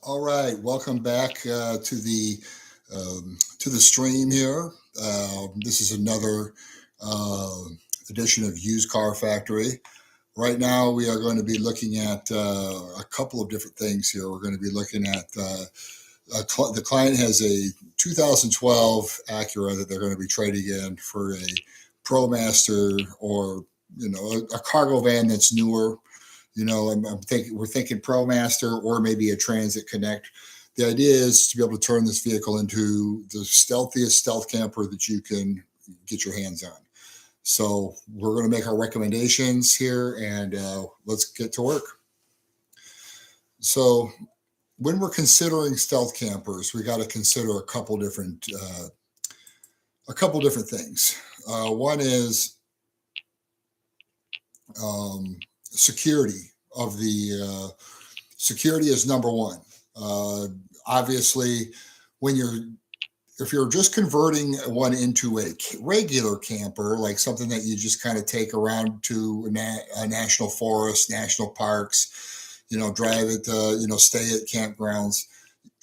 All right, welcome back to the stream here. This is another uh, edition of Used Car Factory. Right now, we are going to be looking at a couple of different things here. We're going to be looking at the client has a 2012 Acura that they're going to be trading in for a ProMaster or a cargo van that's newer. I'm thinking we're thinking ProMaster or maybe a Transit Connect. The idea is to be able to turn this vehicle into the stealthiest stealth camper that you can get your hands on. So we're going to make our recommendations here, and let's get to work. So when we're considering stealth campers, we got to consider a couple different things. One is security of the security is number one. Uh, Obviously, when if you're just converting one into a regular camper, like something that you just kind of take around to a national forest, national parks, drive it, stay at campgrounds,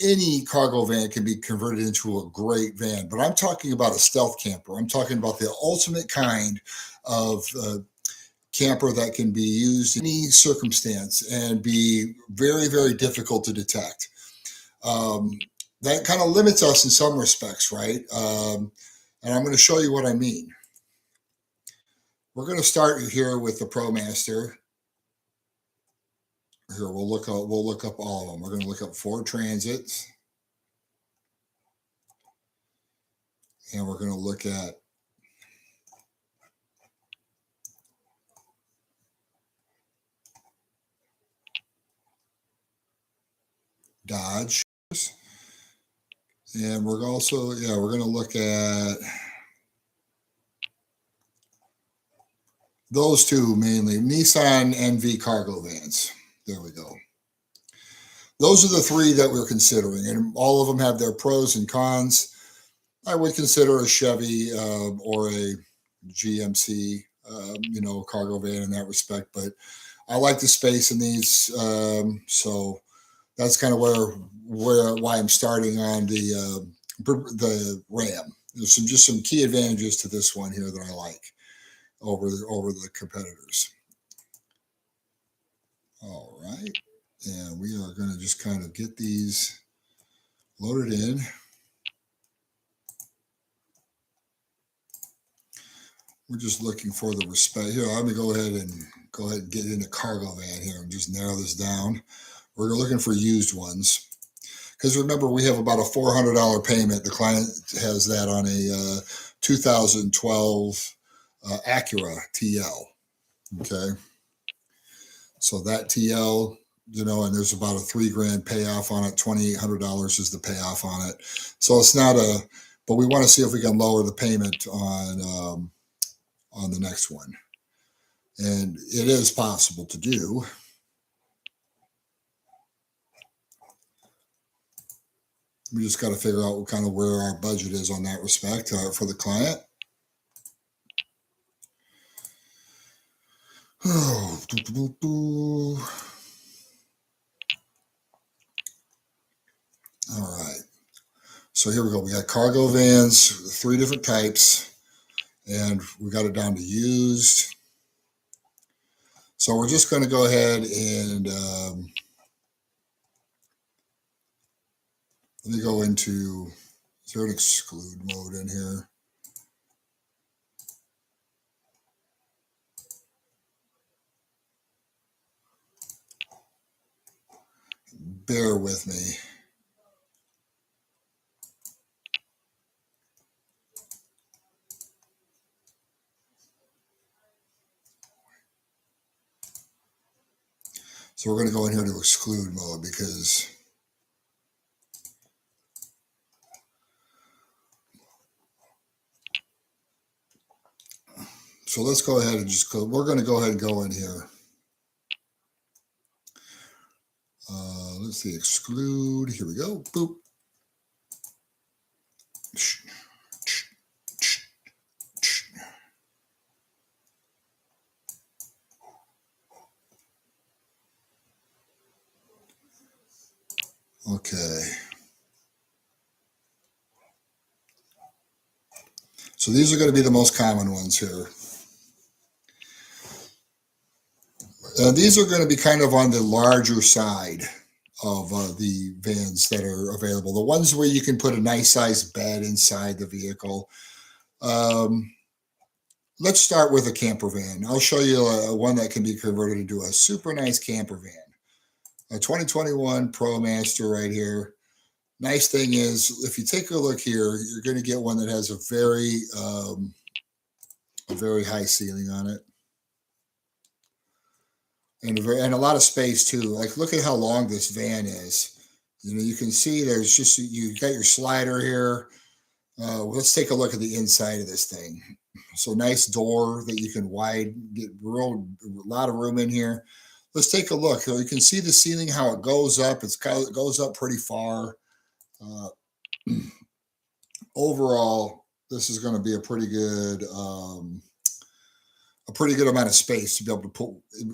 any cargo van can be converted into a great van. But I'm talking about a stealth camper. I'm talking about the ultimate kind of camper that can be used in any circumstance and be very, very difficult to detect. Um, that kind of limits us in some respects, right? And I'm going to show you what I mean. We're going to start here with the ProMaster. Here we'll look up all of them. We're going to look up Ford Transits, and we're going to look at Dodge, and we're going to look at those two mainly, Nissan NV cargo vans. There we go. Those are the three that we're considering, and all of them have their pros and cons. I would consider a Chevy or a GMC, cargo van in that respect. But I like the space in these, so that's kind of why I'm starting on the Ram. There's just some key advantages to this one here that I like over the competitors. All right, and we are going to just kind of get these loaded in. We're just looking for the respect here. Let me go ahead and get in the cargo van here and just narrow this down. We're looking for used ones because remember we have about a $400 payment. The client has that on a 2012 Acura TL. Okay, so that TL, and there's about a $3,000 payoff on it. $2,800 is the payoff on it. So it's not but we want to see if we can lower the payment on the next one. And it is possible to do. We just got to figure out kind of where our budget is on that respect for the client. Oh, all right. So here we go. We got cargo vans, 3 different types, and we got it down to used. So we're just going to go ahead and let me go into, is there an exclude mode in here? Bear with me. So we're going to go in here to exclude mode because so let's go ahead and we're going to go ahead and go in here. Let's see, exclude. Here we go. Boop. Okay. So these are going to be the most common ones here. These are going to be kind of on the larger side of the vans that are available. The ones where you can put a nice sized bed inside the vehicle. Um, let's start with a camper van. I'll show you one that can be converted into a super nice camper van. A 2021 ProMaster right here. Nice thing is, if you take a look here, you're going to get one that has a very high ceiling on it, and a lot of space too. Like, look at how long this van is. You know, you can see there's just you got your slider here. Let's take a look at the inside of this thing. So nice door that you can get a lot of room in here. Let's take a look. So you can see the ceiling, how it goes up. It goes up pretty far. Uh, overall, this is going to be a pretty good amount of space to be able to put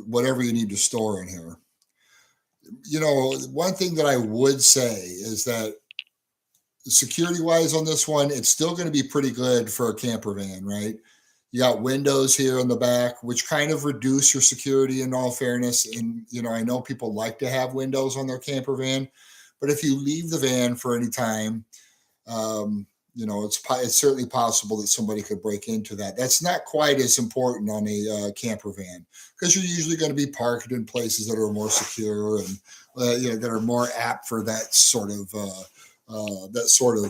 whatever you need to store in here. You know, one thing that I would say is that security wise on this one, it's still going to be pretty good for a camper van, right? You got windows here in the back, which kind of reduce your security in all fairness. And, you know, I know people like to have windows on their camper van, but if you leave the van for any time, you know, it's certainly possible that somebody could break into that. That's not quite as important on a camper van, because you're usually going to be parked in places that are more secure and you know, that are more apt for that sort of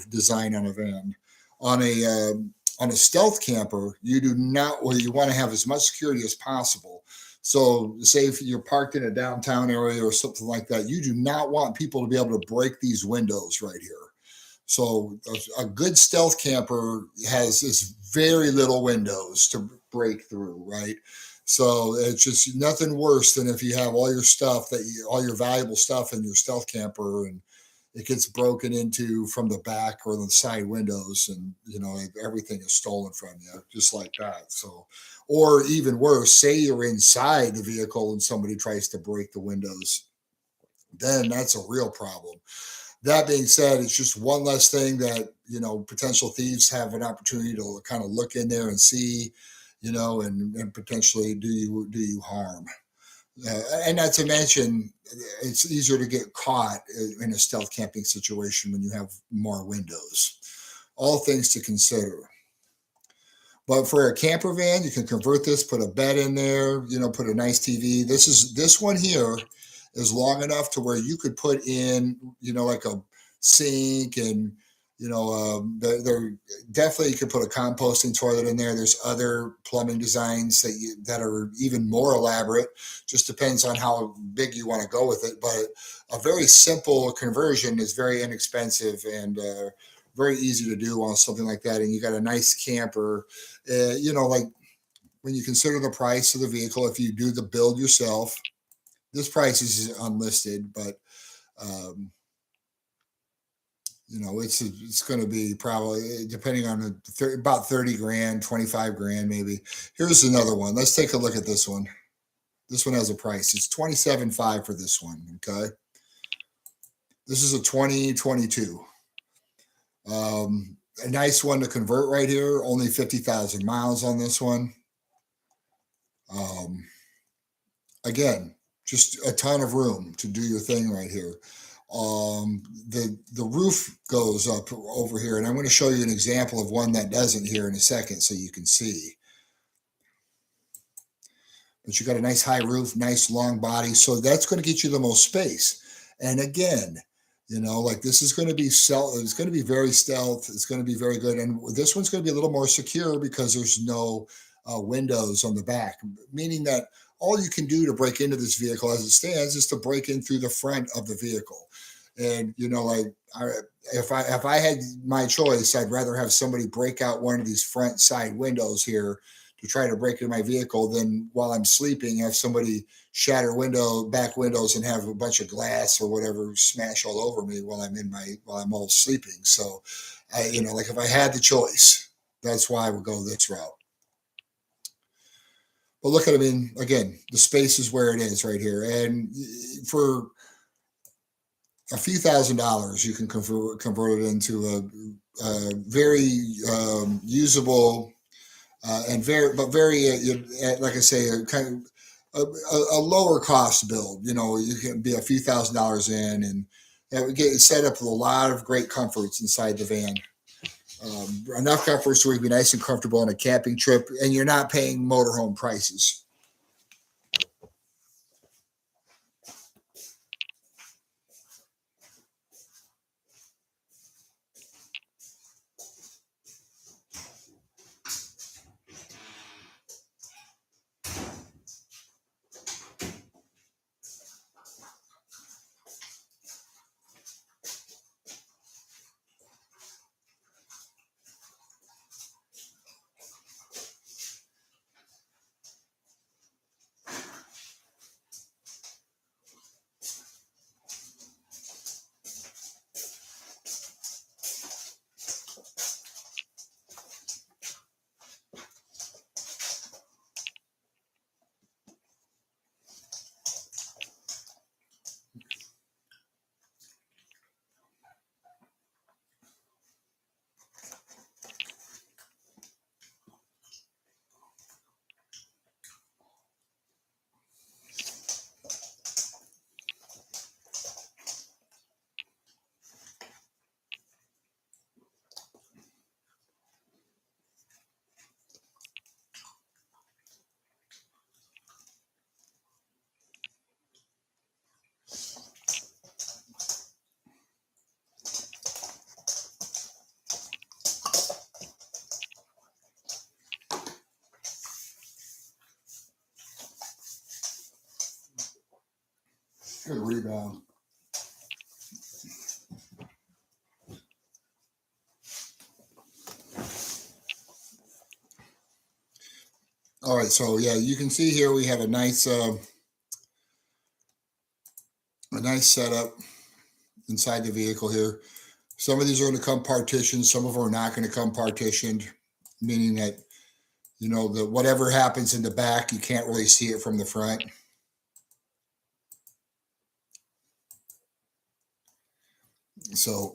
design on a van. On a stealth camper, you do not, well, you want to have as much security as possible. So, say if you're parked in a downtown area or something like that, you do not want people to be able to break these windows right here. So a good stealth camper has this very little windows to break through, right? So it's just nothing worse than if you have all your stuff all your valuable stuff in your stealth camper, and it gets broken into from the back or the side windows, and you know everything is stolen from you just like that. So, or even worse, say you're inside the vehicle and somebody tries to break the windows, then that's a real problem. That being said, it's just one less thing that, you know, potential thieves have an opportunity to kind of look in there and see, you know, and potentially do you harm. And not to mention, it's easier to get caught in a stealth camping situation when you have more windows. All things to consider. But for a camper van, you can convert this, put a bed in there, you know, put a nice TV. This one here is long enough to where you could put in, you know, like a sink, and you know, there definitely you could put a composting toilet in there. There's other plumbing designs that are even more elaborate. Just depends on how big you want to go with it. But a very simple conversion is very inexpensive and very easy to do on something like that. And you got a nice camper. You know, like when you consider the price of the vehicle, if you do the build yourself, this price is unlisted, but um, you know, it's going to be probably depending on about 30 grand, 25 grand maybe. Here's another one. Let's take a look at this one. This one has a price. It's 27.5 for this one. Okay, this is a 2022. A nice one to convert right here. Only 50,000 miles on this one. Um, again, just a ton of room to do your thing right here. The roof goes up over here, and I'm going to show you an example of one that doesn't here in a second, so you can see. But you got a nice high roof, nice long body, so that's going to get you the most space. And again, you know, like this is going to be it's going to be very stealth. It's going to be very good, and this one's going to be a little more secure because there's no windows on the back, meaning that all you can do to break into this vehicle as it stands is to break in through the front of the vehicle. And you know, like if I had my choice, I'd rather have somebody break out one of these front side windows here to try to break into my vehicle than while I'm sleeping have somebody shatter back windows and have a bunch of glass or whatever smash all over me while I'm all sleeping. So, you know, like if I had the choice, that's why I would go this route. But look at, I mean, again, the space is where it is right here. And for a few $1,000s, you can convert it into a very usable and very like I say, a kind of a lower cost build. You know, you can be a few $1,000s in, and that would get set up with a lot of great comforts inside the van. Enough comforts so we'd be nice and comfortable on a camping trip, and you're not paying motorhome prices. Good rebound. All right, so yeah, you can see here we have a nice setup inside the vehicle here. Some of these are going to come partitioned, some of them are not going to come partitioned, meaning that you know that whatever happens in the back, you can't really see it from the front. So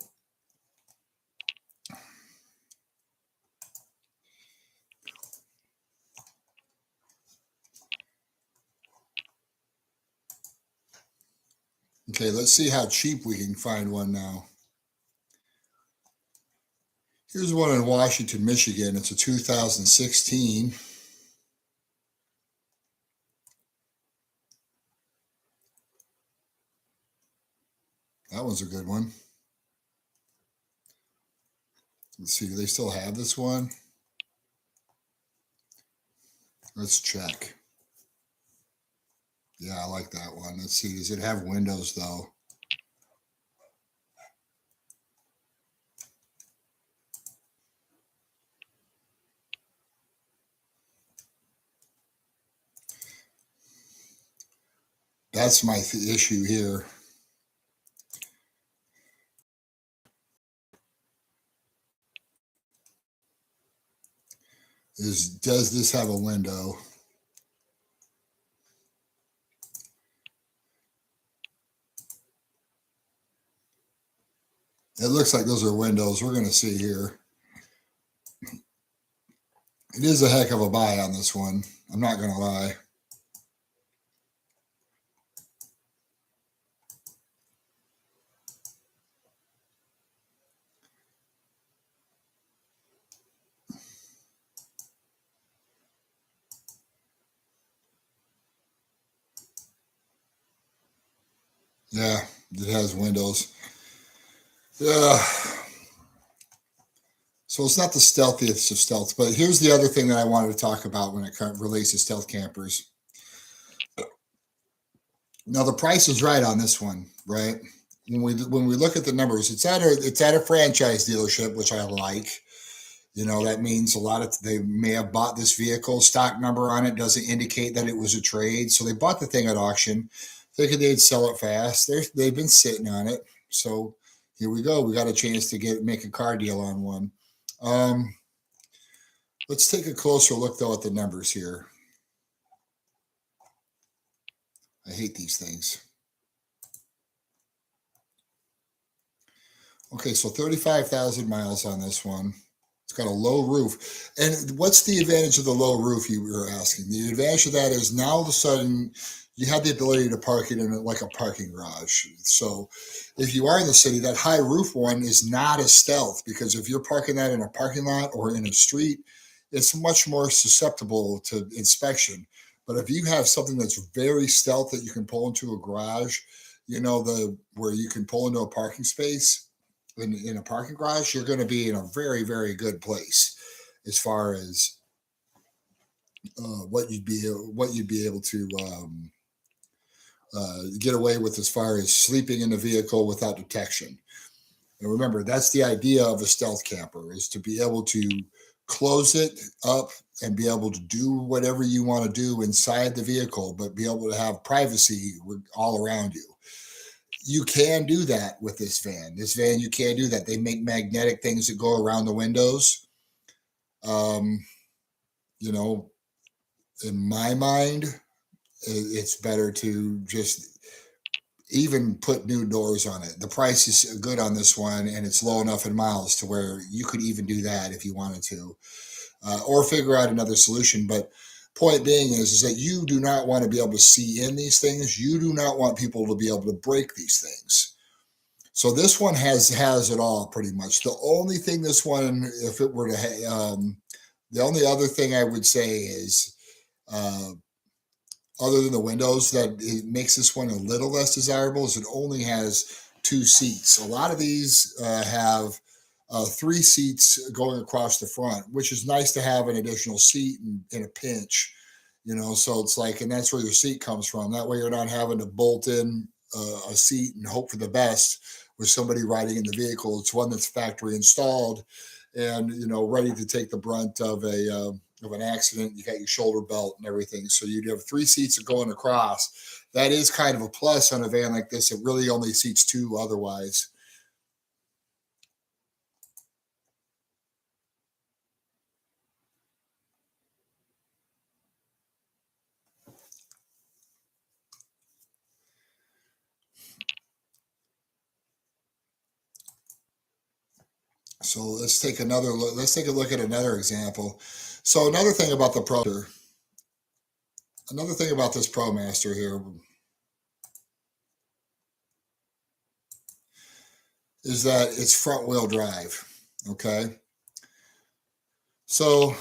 okay, let's see how cheap we can find one now. Here's one in Washington, Michigan. It's a 2016. That one's a good one. Let's see, do they still have this one? Let's check. Yeah, I like that one. Let's see, does it have windows though? That's my issue here. Does this have a window? It looks like those are windows. We're going to see here. It is a heck of a buy on this one. I'm not going to lie. Yeah, it has windows. Yeah. So it's not the stealthiest of stealth, but here's the other thing that I wanted to talk about when it relates to stealth campers. Now the price is right on this one, right? When we look at the numbers, it's at a franchise dealership, which I like. You know, that means a lot of they may have bought this vehicle. Stock number on it doesn't indicate that it was a trade. So they bought the thing at auction, thinking they'd sell it fast. They've been sitting on it. So here we go. We got a chance to make a car deal on one. Let's take a closer look though at the numbers here. I hate these things. Okay, so 35,000 miles on this one. It's got a low roof. And what's the advantage of the low roof, you were asking? The advantage of that is now all of a sudden you have the ability to park it in like a parking garage. So if you are in the city, that high roof one is not a stealth, because if you're parking that in a parking lot or in a street, it's much more susceptible to inspection. But if you have something that's very stealth that you can pull into a garage, the where you can pull into a parking space in a parking garage, you're going to be in a very, very good place as far as what you'd be able to get away with as far as sleeping in the vehicle without detection. And remember, that's the idea of a stealth camper, is to be able to close it up and be able to do whatever you want to do inside the vehicle, but be able to have privacy all around you. You can do that with this van. This van, you can do that. They make magnetic things that go around the windows. Um, you know, in my mind, it's better to just even put new doors on it. The price is good on this one, and it's low enough in miles to where you could even do that if you wanted to, or figure out another solution. But point being is that you do not want to be able to see in these things. You do not want people to be able to break these things. So this one has it all pretty much. The only thing this one, if it were to, the only other thing I would say is, uh, other than the windows, that it makes this one a little less desirable, is it only has two seats. A lot of these have three seats going across the front, which is nice to have an additional seat in a pinch. So it's like, and that's where your seat comes from. That way you're not having to bolt in a seat and hope for the best with somebody riding in the vehicle. It's one that's factory installed and ready to take the brunt of an accident. You got your shoulder belt and everything, so you'd have three seats going across. That is kind of a plus on a van like this. It really only seats two otherwise. So let's take another look. Let's take a look at another example. So another thing about this ProMaster here is that it's front wheel drive. Okay. So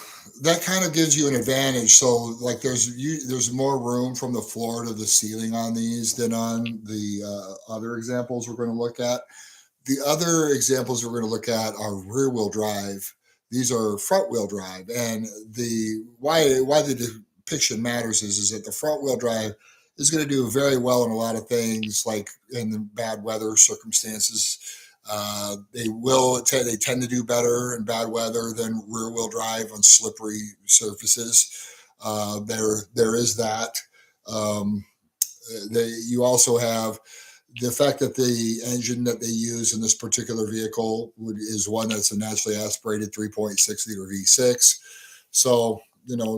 that kind of gives you an advantage. So like there's more room from the floor to the ceiling on these than on the other examples we're going to look at. The other examples we're going to look at are rear wheel drive. These are front wheel drive, and the why the depiction matters is that the front wheel drive is going to do very well in a lot of things, like in the bad weather circumstances. They tend to do better in bad weather than rear wheel drive on slippery surfaces. There is that. Um, you also have the fact that the engine that they use in this particular vehicle is one that's a naturally aspirated 3.6 liter V6. So,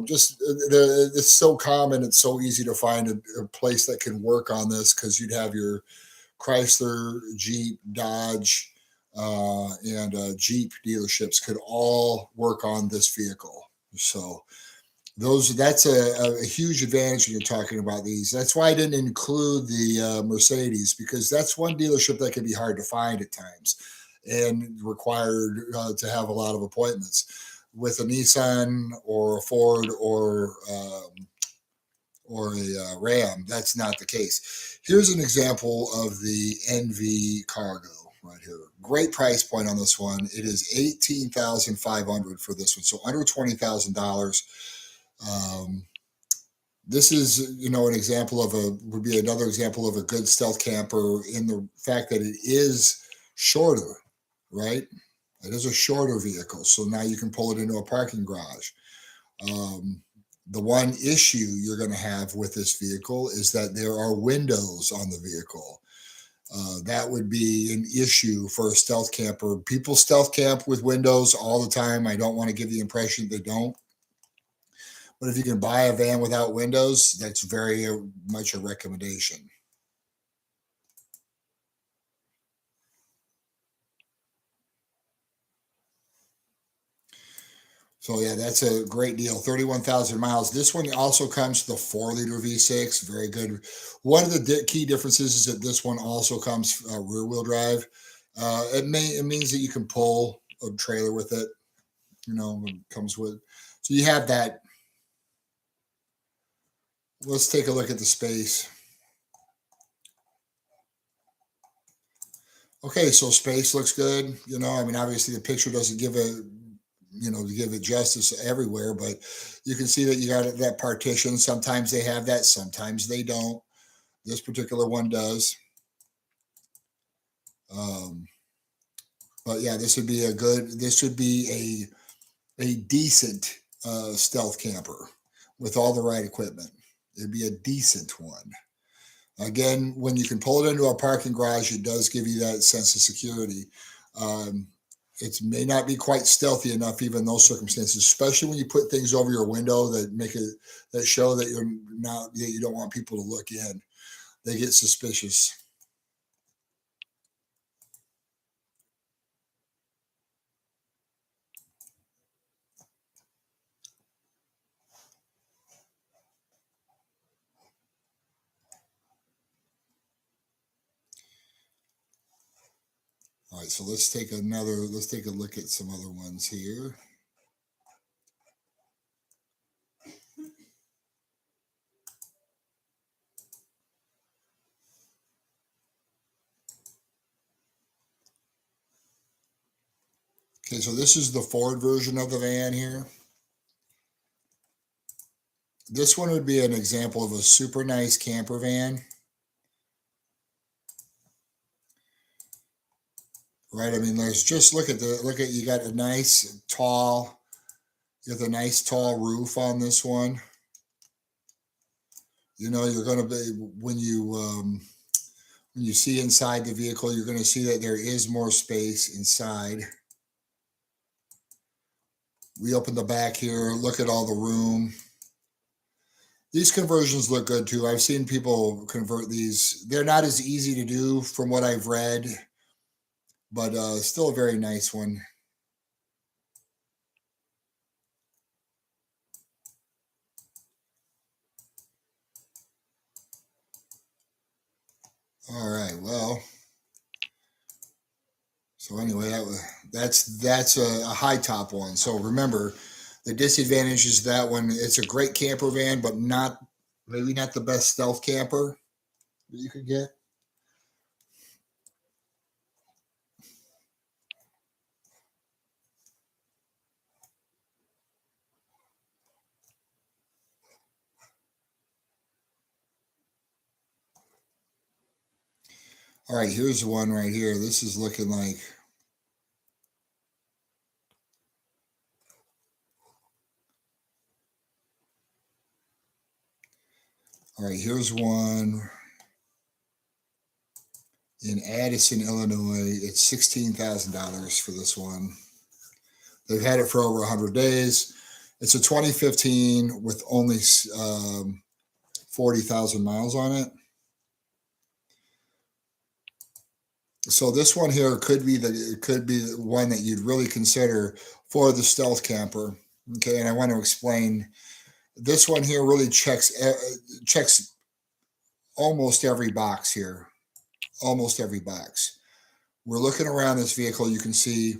just it's so common. It's so easy to find a place that can work on this, because you'd have your Chrysler, Jeep, Dodge, and Jeep dealerships could all work on this vehicle. So, that's a huge advantage when you're talking about these. That's why I didn't include the Mercedes, because that's one dealership that can be hard to find at times and required to have a lot of appointments. With a Nissan or a Ford or a Ram, that's not the case. Here's an example of the NV Cargo right here. Great price point on this one. It is $18,500 for this one, so under $20,000. Um, this is, an example would be another example of a good stealth camper, in the fact that it is shorter, right? It is a shorter vehicle, so now you can pull it into a parking garage. Um, the one issue you're going to have with this vehicle is that there are windows on the vehicle. That would be an issue for a stealth camper. People stealth camp with windows all the time. I don't want to give the impression they don't. But if you can buy a van without windows, that's very much a recommendation. So yeah, that's a great deal. 31,000 miles. This one also comes with a 4-liter V6. Very good. One of the key differences is that this one also comes rear wheel drive. It means that you can pull a trailer with it. You know, it comes with. So you have that. Let's take a look at the space. Okay, so space looks good. You know, I mean, obviously the picture doesn't give a, you know, to give it justice everywhere, but you can see that you got that partition. Sometimes they have that, sometimes they don't. This particular one does. Um, but yeah, this would be a decent stealth camper with all the right equipment. It'd be a decent one. Again, when you can pull it into a parking garage, it does give you that sense of security. Um, it may not be quite stealthy enough, even in those circumstances, especially when you put things over your window that make it that show that you're not that you don't want people to look in. They get suspicious. All right, so let's take a look at some other ones here. Okay, so this is the Ford version of the van here. This one would be an example of a super nice camper van. Right? I mean, there's just look at you got a nice tall, you got a nice tall roof on this one. You know, you're going to be when you see inside the vehicle, you're going to see that there is more space inside. We open the back here, look at all the room. These conversions look good too. I've seen people convert these. They're not as easy to do from what I've read, but still a very nice one. All right, well, so anyway, that's a high top one. So remember, the disadvantage is that one. It's a great camper van, but maybe not the best stealth camper that you could get. All right, here's the one right here. This is looking like. All right, here's one in Addison, Illinois. It's $16,000 for this one. They've had it for over 100 days. It's a 2015 with only 40,000 miles on it. So this one here could be the one that you'd really consider for the stealth camper. Okay, and I want to explain. This one here really checks almost every box here. Almost every box. We're looking around this vehicle. You can see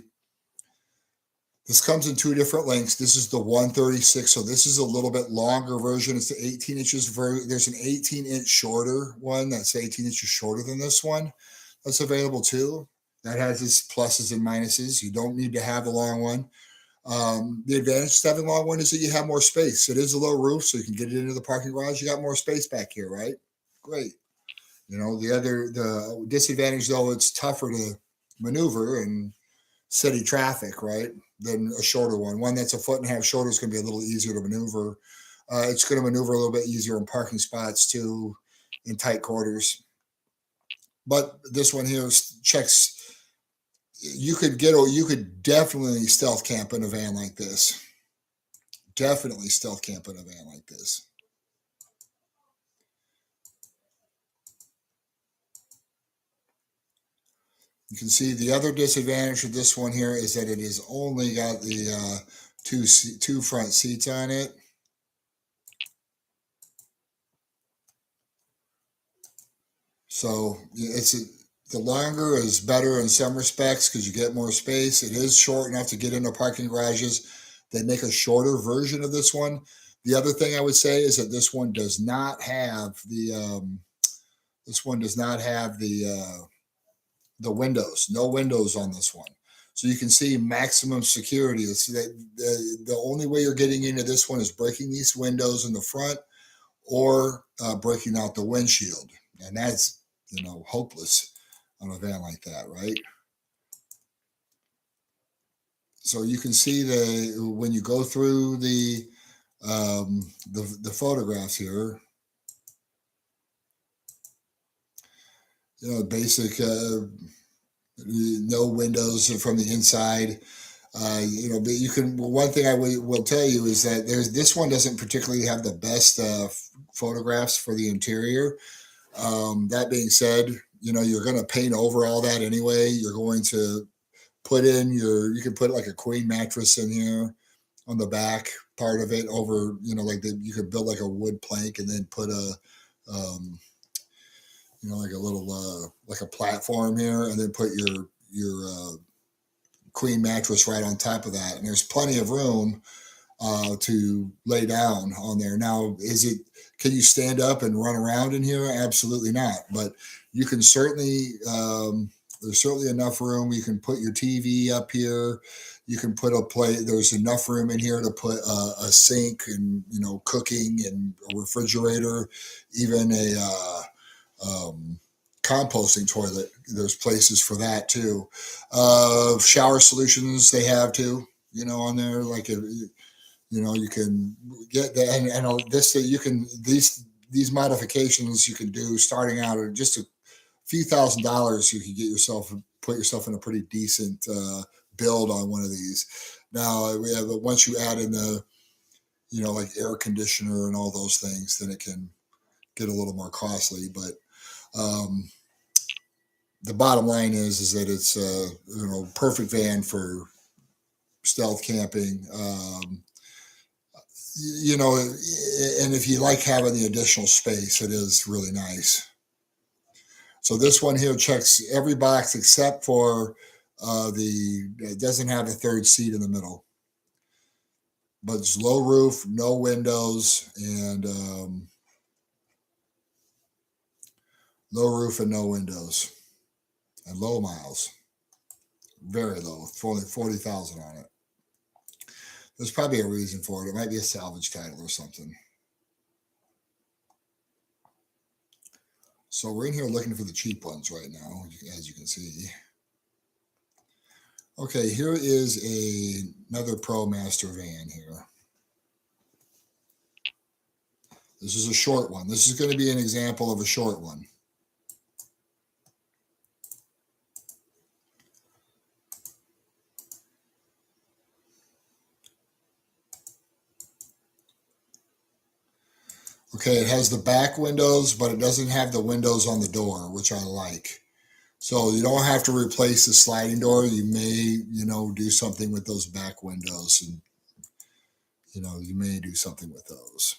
this comes in two different lengths. This is the 136, so this is a little bit longer version. It's the 18 inches. There's an 18-inch shorter one that's 18 inches shorter than this one. That's available too. That has its pluses and minuses. You don't need to have the long one. The advantage to having a long one is that you have more space. It is a low roof, so you can get it into the parking garage. You got more space back here, right? Great. You know, the disadvantage though, it's tougher to maneuver in city traffic, right? Than a shorter one. One that's a foot and a half shorter is going to be a little easier to maneuver. It's going to maneuver a little bit easier in parking spots too, in tight quarters. But this one here checks. You could definitely stealth camp in a van like this. Definitely stealth camp in a van like this. You can see the other disadvantage of this one here is that it is only got the two front seats on it. So the longer is better in some respects because you get more space. It is short enough to get into parking garages. They make a shorter version of this one. The other thing I would say is that this one does not have the windows. No windows on this one. So you can see maximum security. It's the only way you're getting into this one is breaking these windows in the front or breaking out the windshield. And that's, hopeless on a van like that, right? So you can see when you go through the photographs here, basic, no windows from the inside. But you can. One thing I will tell you is that this one doesn't particularly have the best photographs for the interior. That being said, you're going to paint over all that anyway. You're going to put in you can put like a queen mattress in here on the back part of it over, you could build like a wood plank and then put like a little, like a platform here and then put your queen mattress right on top of that. And there's plenty of room to lay down on there. Now, can you stand up and run around in here? Absolutely not. But you can certainly, there's certainly enough room. You can put your TV up here. You can put a plate. There's enough room in here to put a sink and, cooking and a refrigerator, even a composting toilet. There's places for that too. Shower solutions they have too, on there, like you can get that, and this you can these modifications you can do starting out at just a few $1,000s. You can put yourself in a pretty decent build on one of these. Now we have once you add in the like air conditioner and all those things, then it can get a little more costly. But the bottom line is that it's perfect van for stealth camping. And if you like having the additional space, it is really nice. So this one here checks every box except for it doesn't have a third seat in the middle. But it's low roof, no windows, and low roof and no windows, and low miles, very low, only 40,000 on it. There's probably a reason for it. It might be a salvage title or something. So we're in here looking for the cheap ones right now, as you can see. Okay, here is another ProMaster van here. This is a short one. This is going to be an example of a short one. Okay, it has the back windows, but it doesn't have the windows on the door, which I like. So you don't have to replace the sliding door. You may, do something with those back windows, and, you may do something with those.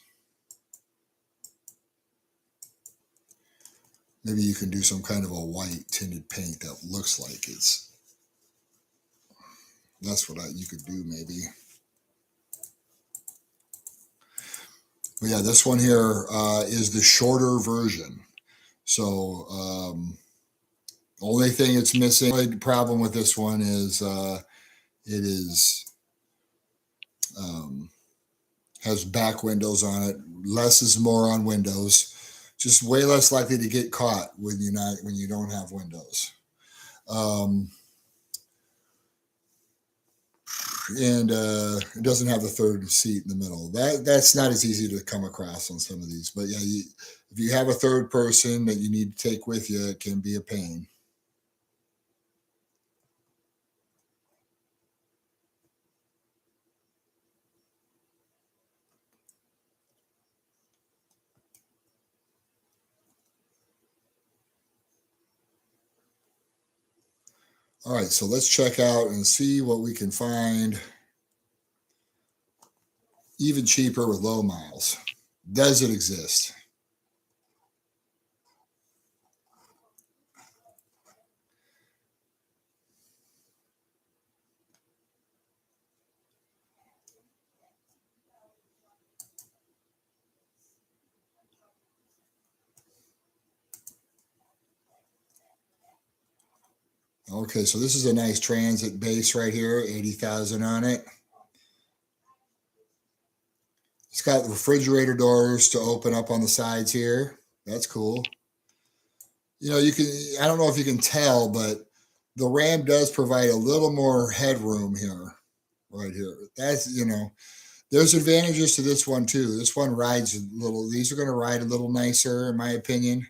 Maybe you can do some kind of a white tinted paint that looks like that's what you could do maybe. But yeah, this one here is the shorter version. So only thing it's missing, the problem with this one is it is has back windows on it. Less is more on windows. Just way less likely to get caught when you don't have windows. And it doesn't have the third seat in the middle. That's not as easy to come across on some of these. But yeah, if you have a third person that you need to take with you, it can be a pain. All right, so let's check out and see what we can find even cheaper with low miles. Does it exist? Okay, so this is a nice Transit base right here, 80,000 on it. It's got refrigerator doors to open up on the sides here. That's cool. You can, I don't know if you can tell, but the Ram does provide a little more headroom here, right here. There's advantages to this one too. This one rides a little, these are going to ride a little nicer, in my opinion,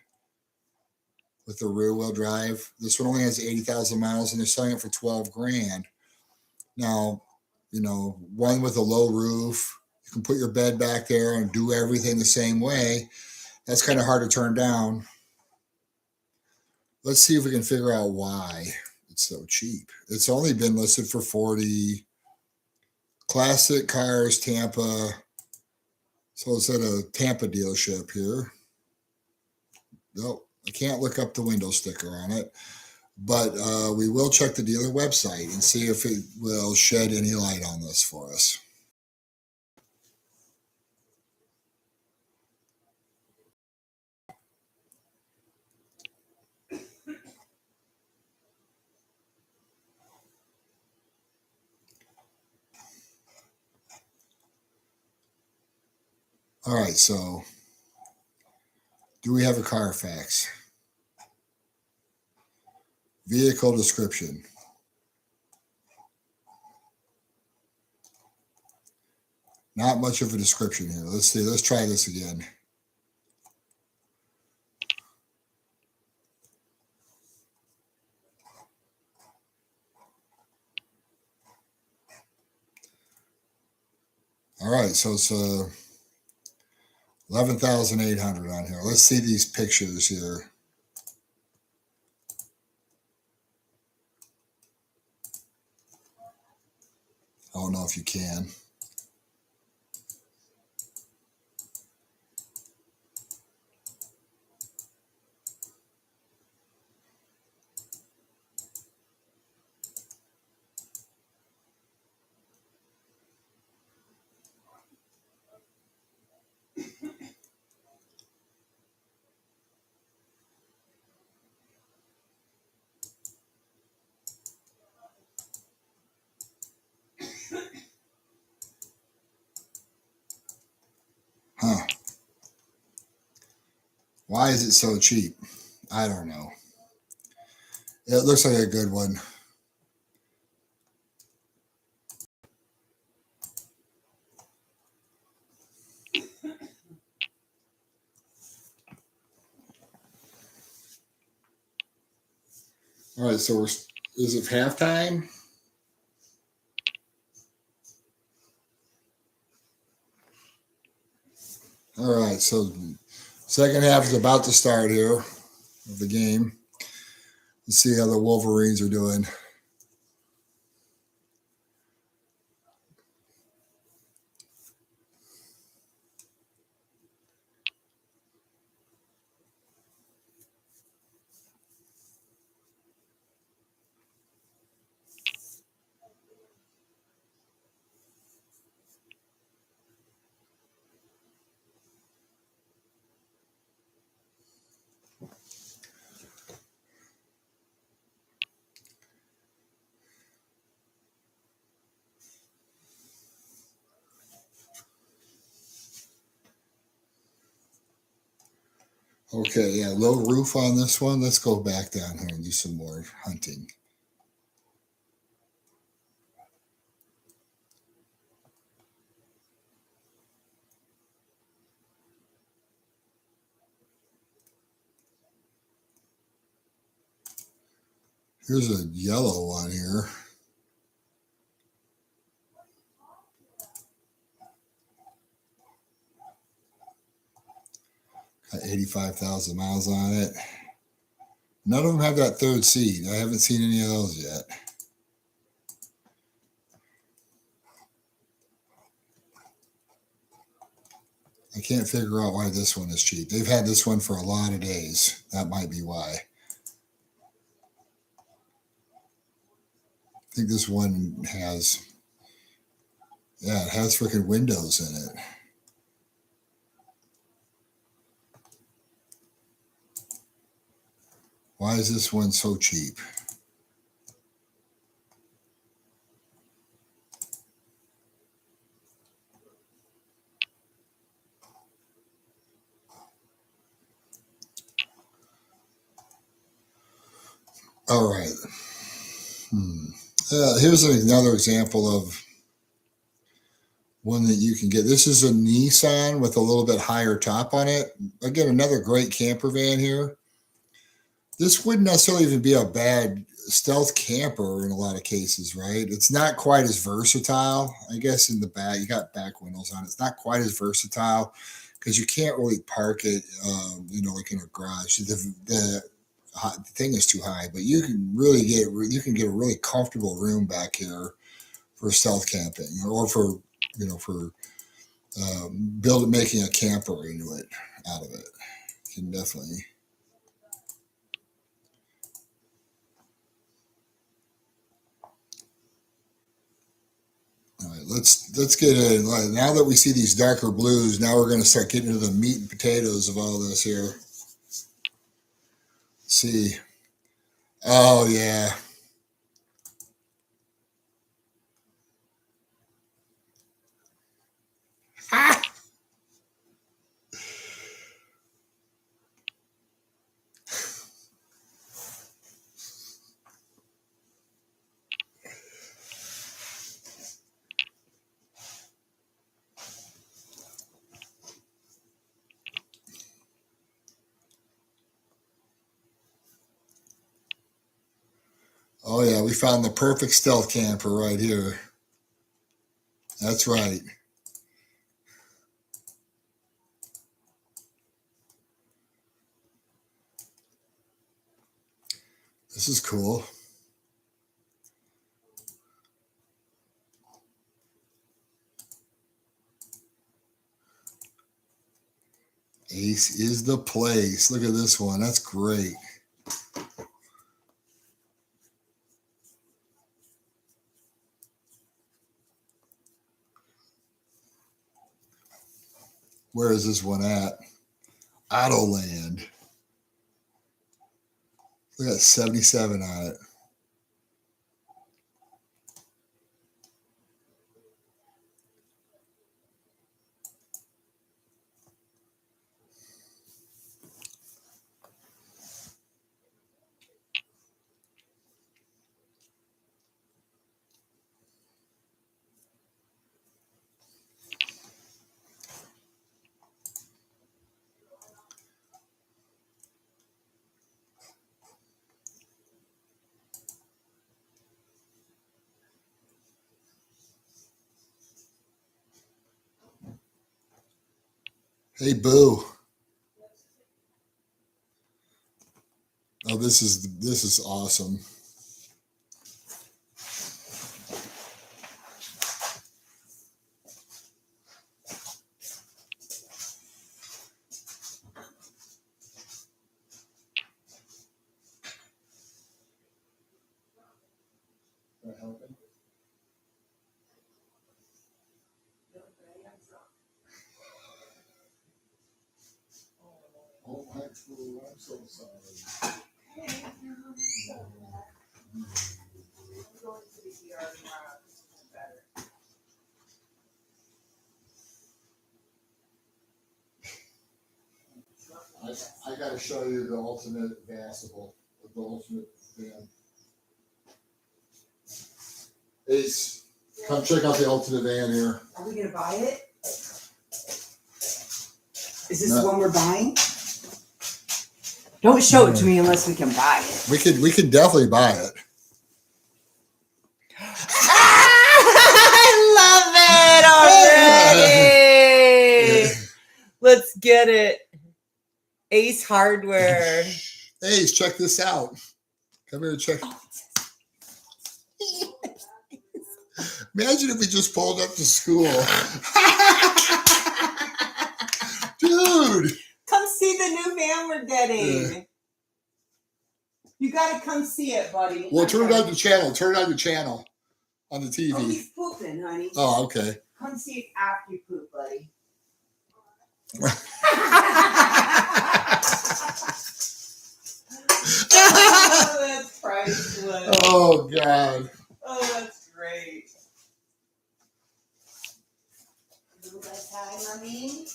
with the rear wheel drive. This one only has 80,000 miles and they're selling it for 12 grand. Now, one with a low roof, you can put your bed back there and do everything the same way. That's kind of hard to turn down. Let's see if we can figure out why it's so cheap. It's only been listed for 40. Classic Cars Tampa. So it's at a Tampa dealership here. Nope, I can't look up the window sticker on it, but we will check the dealer website and see if it will shed any light on this for us. All right, so do we have a Carfax? Vehicle description. Not much of a description here. Let's see. Let's try this again. All right, so it's 11,800 on here. Let's see these pictures here. I don't know if you can. Huh. Why is it so cheap? I don't know. It looks like a good one. All right, so is it halftime? All right, so second half is about to start here of the game. Let's see how the Wolverines are doing. Okay, yeah, low roof on this one. Let's go back down here and do some more hunting. Here's a yellow one here. Got 85,000 miles on it. None of them have that third seat. I haven't seen any of those yet. I can't figure out why this one is cheap. They've had this one for a lot of days. That might be why. I think this one has, yeah, it has freaking windows in it. Why is this one so cheap? All right. Here's another example of one that you can get. This is a Nissan with a little bit higher top on it. Again, another great camper van here. This wouldn't necessarily even be a bad stealth camper in a lot of cases, right? It's not quite as versatile. I guess in the back, you got back windows on it. It's not quite as versatile because you can't really park it, like in a garage. The thing is too high, but you can get a really comfortable room back here for stealth camping or for making a camper into it out of it. You can definitely. All right, let's get in. Now that we see these darker blues, now we're going to start getting into the meat and potatoes of all this here. Let's see. Oh yeah. Ah! Oh yeah, we found the perfect stealth camper right here. That's right. This is cool. Ace is the place. Look at this one. That's great. Where is this one at? Autoland. Look at 77 on it. Hey, Boo. Oh, this is awesome. Oh, I'm so sorry. I got to show you the ultimate Vansible, the ultimate van. Ace, come check out the ultimate van here. Are we gonna buy it? Is this the one we're buying? Don't show it to me unless we can buy it. We could definitely buy it. I love it already. Let's get it. Ace Hardware. Ace, check this out. Come here and check. Imagine if we just pulled up to school. Dude. Come see the new van we're getting. You gotta come see it, buddy. Well, turn on the channel. Turn on the channel on the TV. Oh, he's pooping, honey. Oh, okay. Come see it after you poop, buddy. Oh, that's priceless. Oh, God. Oh, that's great. Little bit time, mommy.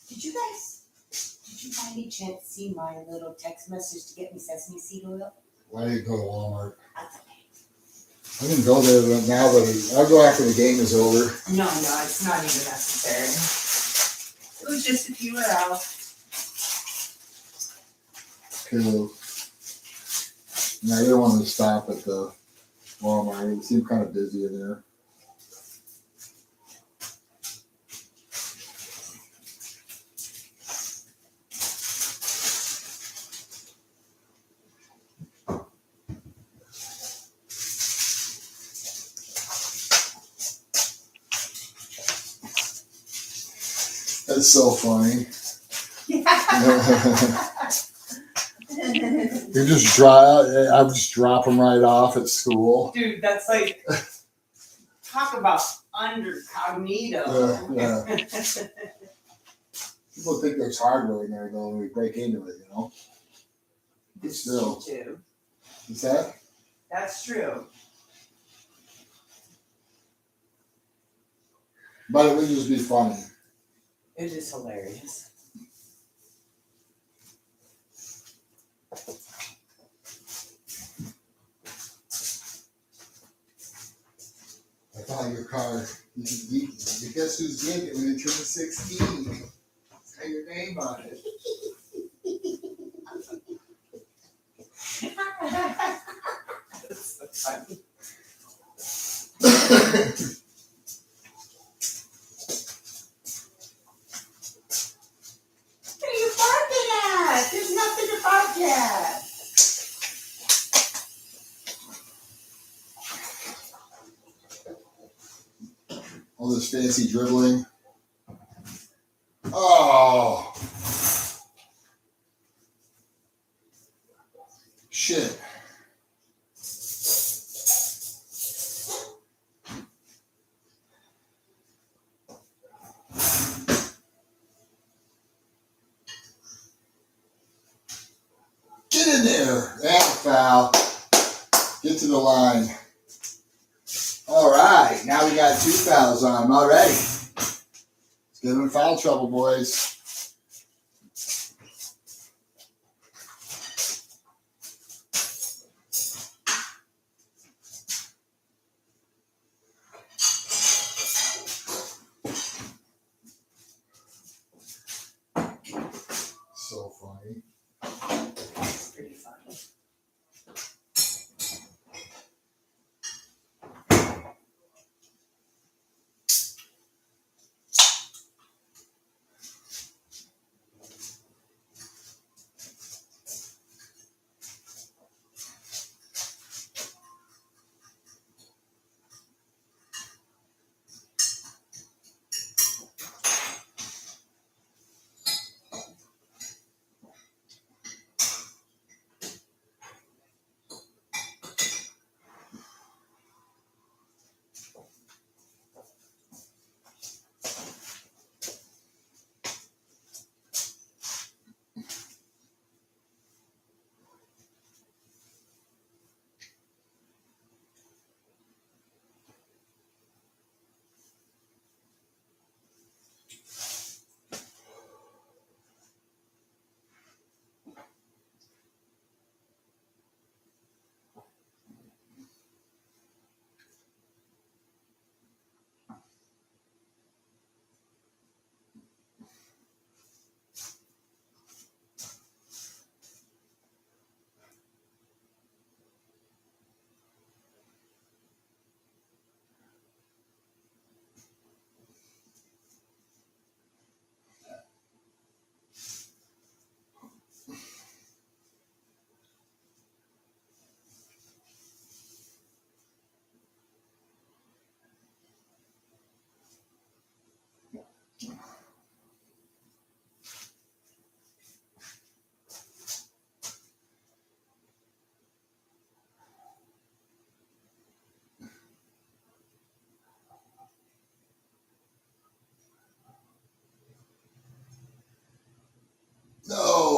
Did you by any chance see my little text message to get me sesame seed oil? Why do you go to Walmart? That's okay. I can go there now, but I'll go after the game is over. No, it's not even necessary. It was just if you were out. Cool. Now, you don't want to stop at the Walmart. It seemed kind of busy in there. That's so funny. You just I would just drop them right off at school. Dude, that's like, talk about undercognito. Yeah. People think there's hardware in there though when we break into it, you know? But still. Too. Is that? That's true. But it would just be funny. It is hilarious. I found your car. You guess who's getting it when it turns 16? It's got your name on it. That's so funny. What are you barking at? There's nothing to bark at. All this fancy dribbling. Oh. Shit. Get in there. That's a foul. Get to the line. All right. Now we got 2 fouls on him already. Let's get him in foul trouble, boys. So funny. It's pretty funny.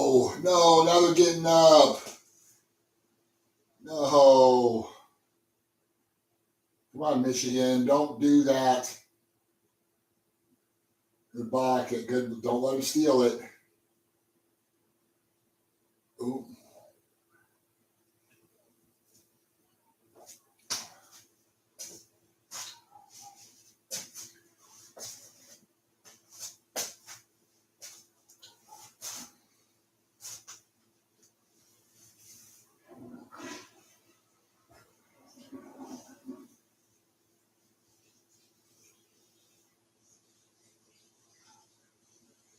No, no, now they're getting up. No. Come on, Michigan. Don't do that. Good block it. Good. Don't let them steal it. Ooh.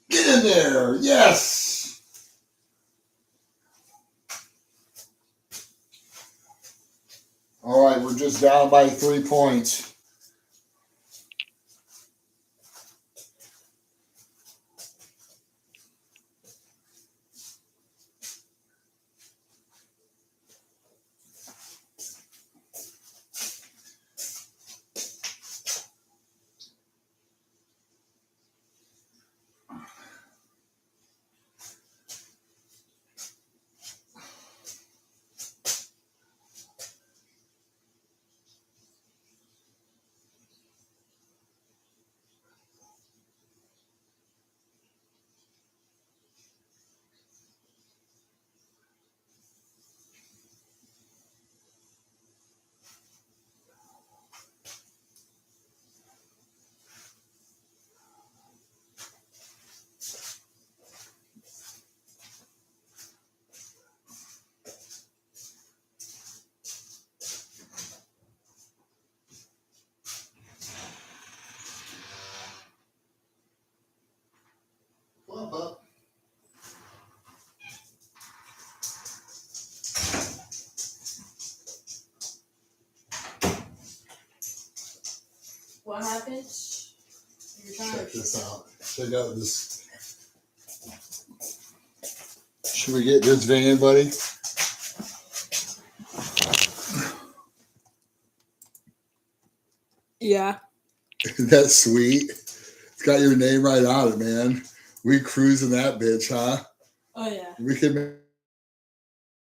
Get in there. Yes. All right, we're just down by 3 points. Come on, pup. What happened? You're trying Check to this out. Check out this. Should we get this van, buddy? Yeah. That's sweet. It's got your name right on it, man. We cruising that bitch, huh? Oh yeah. We can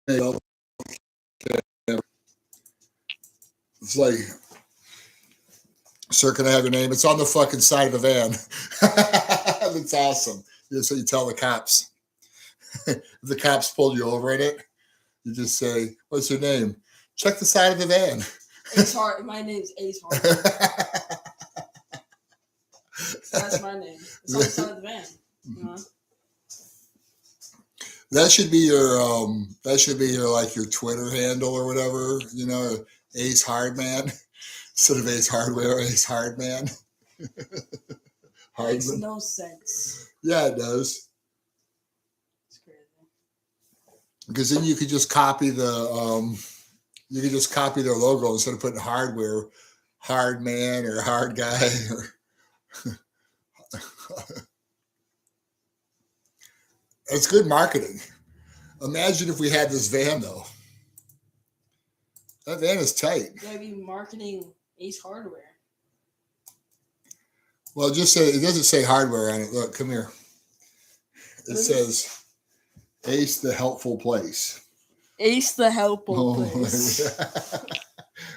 make it's like, sir, can I have your name? It's on the fucking side of the van. That's awesome. Yeah, so you tell the cops. If the cops pulled you over in it, you just say, what's your name? Check the side of the van. Ace Hart. My name's Ace Hart. That's my name. It's on the side of the van. Uh-huh. That should be your like your Twitter handle or whatever, you know, Ace Hardman. Instead of Ace Hardware, Ace Hardman. Makes Hardman. no sense. Yeah, it does. It's crazy. Because then you could just copy their logo instead of putting hardware, hard man or hard guy or it's good marketing. Imagine if we had this van though. That van is tight. You gotta be marketing Ace Hardware. Well, just say it doesn't say hardware on it. Look, come here. It says Ace the helpful place. Ace the helpful Oh, place.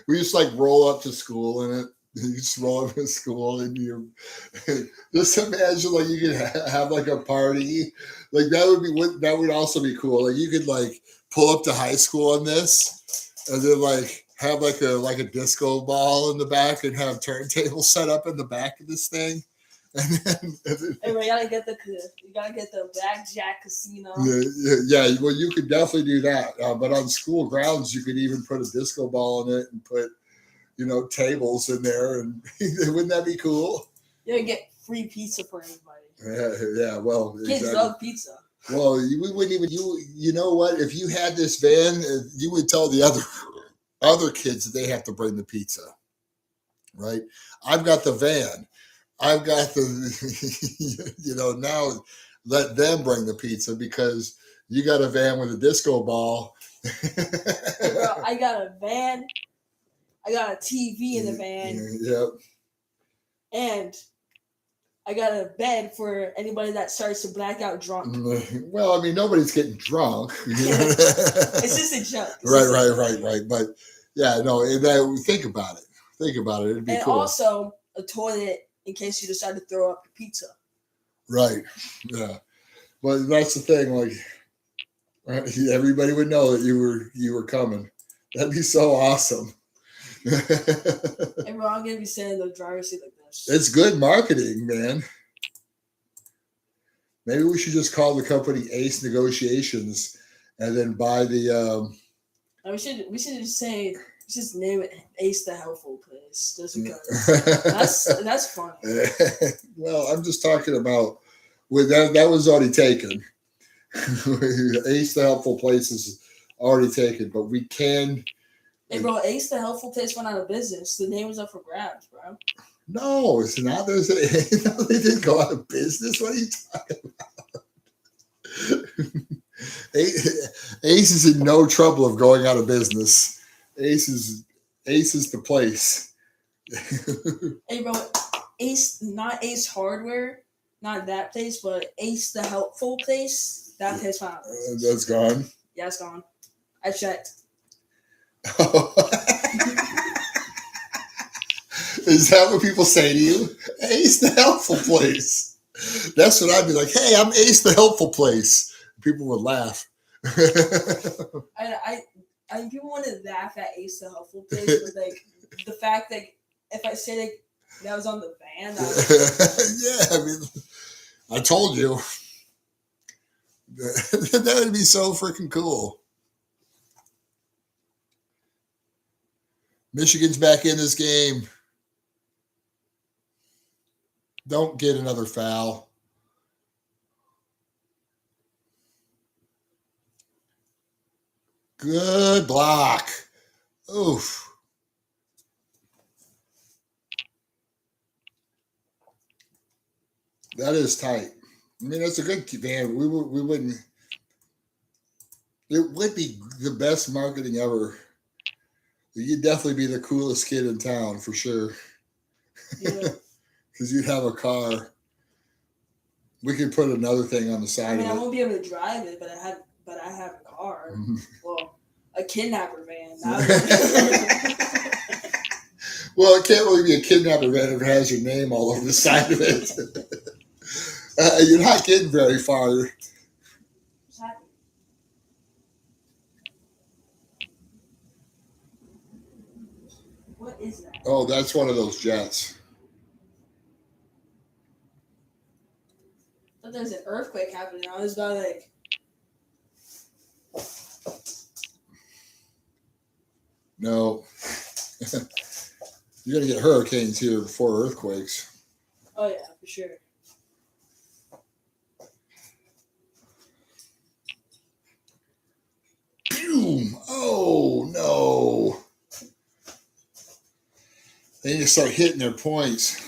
we just like roll up to school in it. You just roll up to school and you just imagine like you could have like a party. Like that would also be cool. Like you could like pull up to high school in this and then like have like a disco ball in the back and have turntables set up in the back of this thing. And then Hey, you gotta get the Blackjack Casino. yeah, well, you could definitely do that. But on school grounds, you could even put a disco ball in it and put, you know, tables in there, and wouldn't that be cool? You gotta get free pizza for everybody. Yeah. Well, Kids exactly. love pizza. Well, we wouldn't even you know what? If you had this van, you would tell the other kids that they have to bring the pizza, right? I've got the van. I've got the, you know, now let them bring the pizza because you got a van with a disco ball. Hey, bro, I got a van. I got a TV in the van. Yep. And I got a bed for anybody that starts to black out drunk. Well, I mean, nobody's getting drunk. It's just a joke. It's just a joke. Right. But yeah, no, think about it. Think about it. It'd be And cool. also a toilet in case you decide to throw up your pizza. Right. Yeah. But that's the thing. Like, everybody would know that you were coming. That'd be so awesome. Hey, bro, I'm gonna be sitting in the driver's seat like this. It's good marketing, man. Maybe we should just call the company Ace Negotiations and then buy the. We should just say, just name it Ace the Helpful Place, just because that's funny. Well, I'm just talking about with that was already taken. Ace the Helpful Place is already taken, but we can. Hey, bro, Ace the Helpful Place went out of business. The name was up for grabs, bro. No, it's not. No, they didn't go out of business. What are you talking about? Ace is in no trouble of going out of business. Ace is the place. Hey, bro, Ace, not Ace Hardware, not that place, but Ace the Helpful Place. That place went out of business. That's gone. Yeah, it's gone. I checked. Is that what people say to you? Ace the Helpful Place. That's what I'd be like. Hey, I'm Ace the Helpful Place. People would laugh. I people want to laugh at Ace the Helpful Place, but like the fact that if I say like that was on the van, yeah, I mean, I told you that would be so freaking cool. Michigan's back in this game. Don't get another foul. Good block. Oof. That is tight. I mean, that's a good man. We wouldn't. It would be the best marketing ever. You'd definitely be the coolest kid in town for sure. yeah. Because you'd have a car. We could put another thing on the I side mean, I of won't be able to drive it, but I have a car. it. Well, a kidnapper van. Well, it can't really be a kidnapper van if it has your name all over the side of it. You're not getting very far. What is that? Oh, that's one of those jets. I thought there was an earthquake happening. I was about like. No. You're going to get hurricanes here before earthquakes. Oh yeah, for sure. Boom! Oh no! They need to start hitting their points.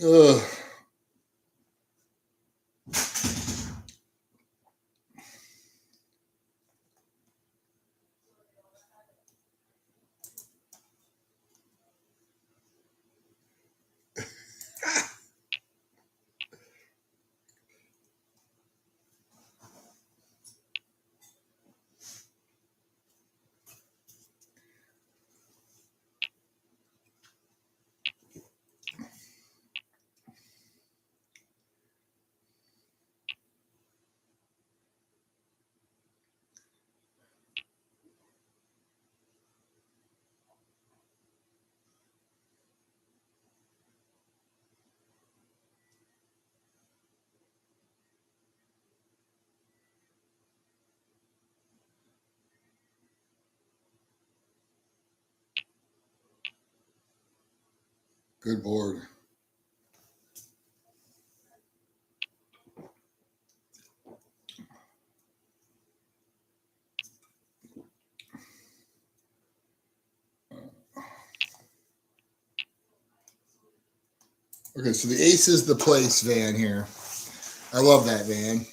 Ugh. Good board. Okay, so the Ace is the place van here. I love that van.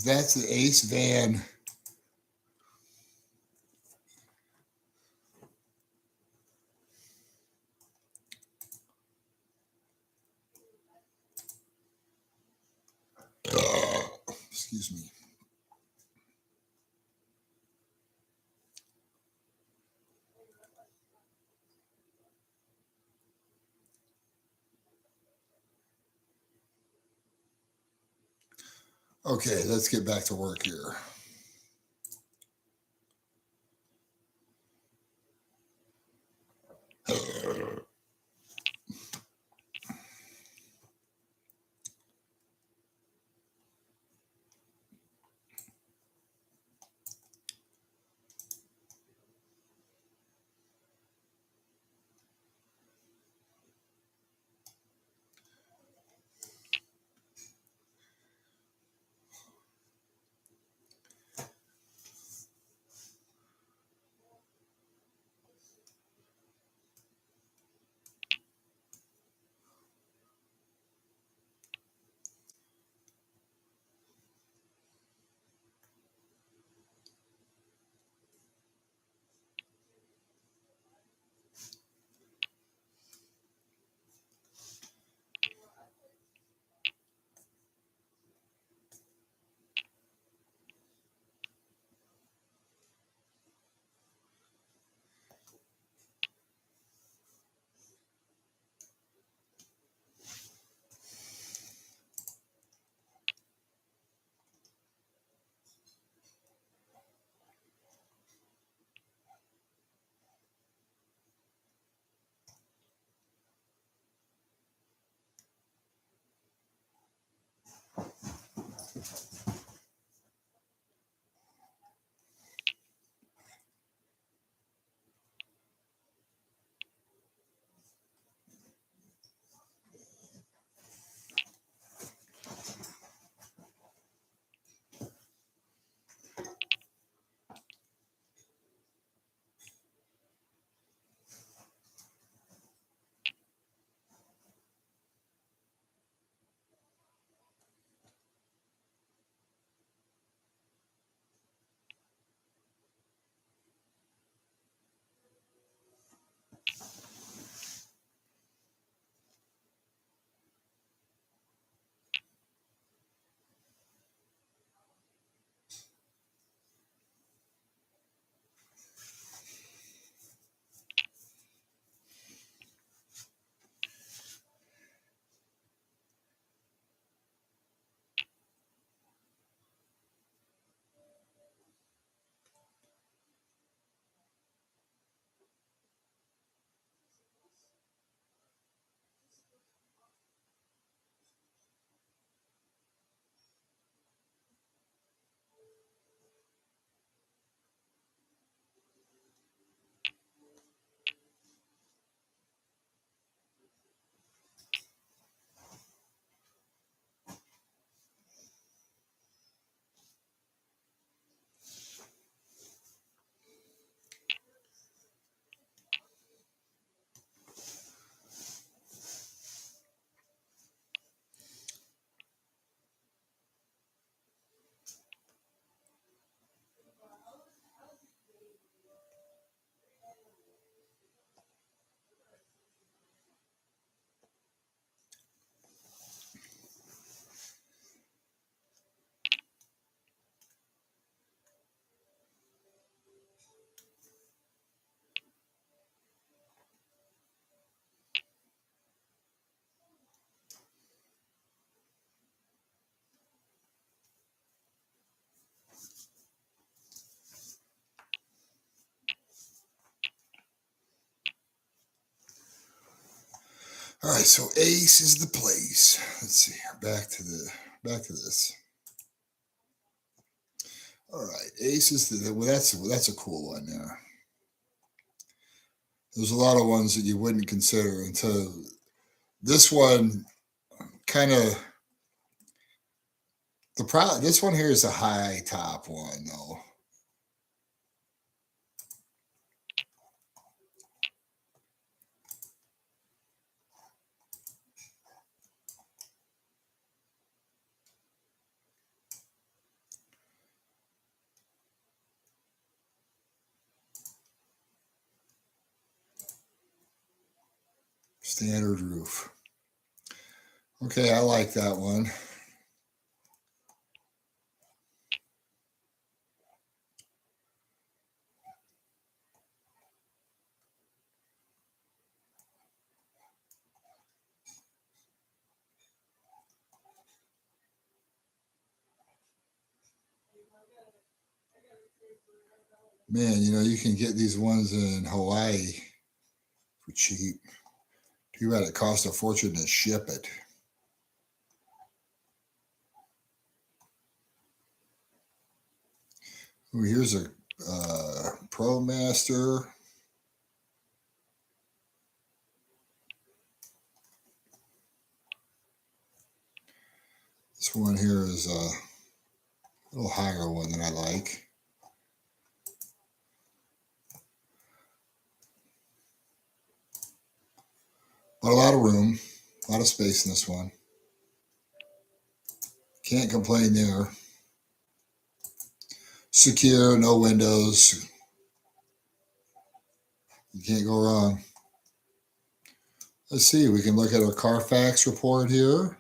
That's the ace van. Excuse me. Okay, let's get back to work here. All right, so ace is the place. Let's see here. Back to this. All right, ace is the well, that's a cool one. Yeah, there's a lot of ones that you wouldn't consider until this one. Kind of This one here is a high top one though. Standard roof. Okay, I like that one. Man, you know, you can get these ones in Hawaii for cheap. Too bad it costs a fortune to ship it. Oh, here's a ProMaster. This one here is a little higher one than I like. But a lot of room, a lot of space in this one. Can't complain there. Secure, no windows. You can't go wrong. Let's see, we can look at our Carfax report here.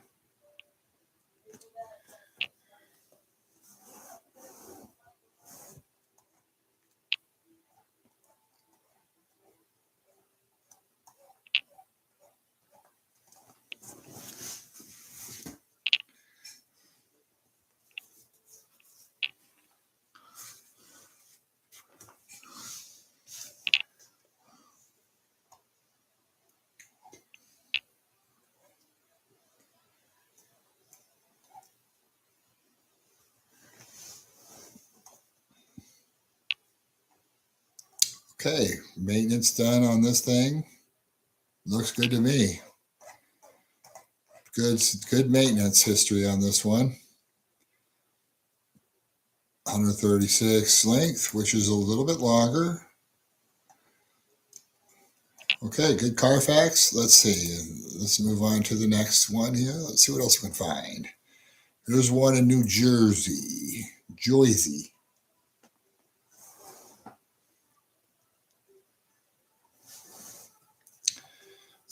Okay, maintenance done on this thing. Looks good to me. Good maintenance history on this one. 136 length, which is a little bit longer. Okay, good Carfax. Let's see. Let's move on to the next one here. Let's see what else we can find. There's one in New Jersey. Jersey.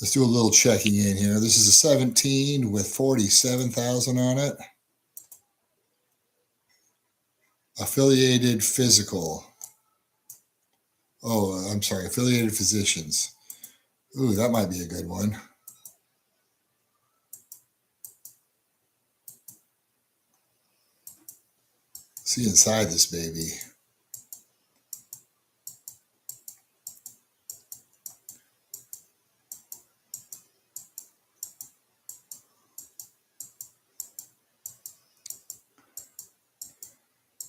Let's do a little checking in here. This is a 17 with 47,000 on it. Affiliated Physical. Oh, I'm sorry. Affiliated Physicians. Ooh, that might be a good one. See inside this baby.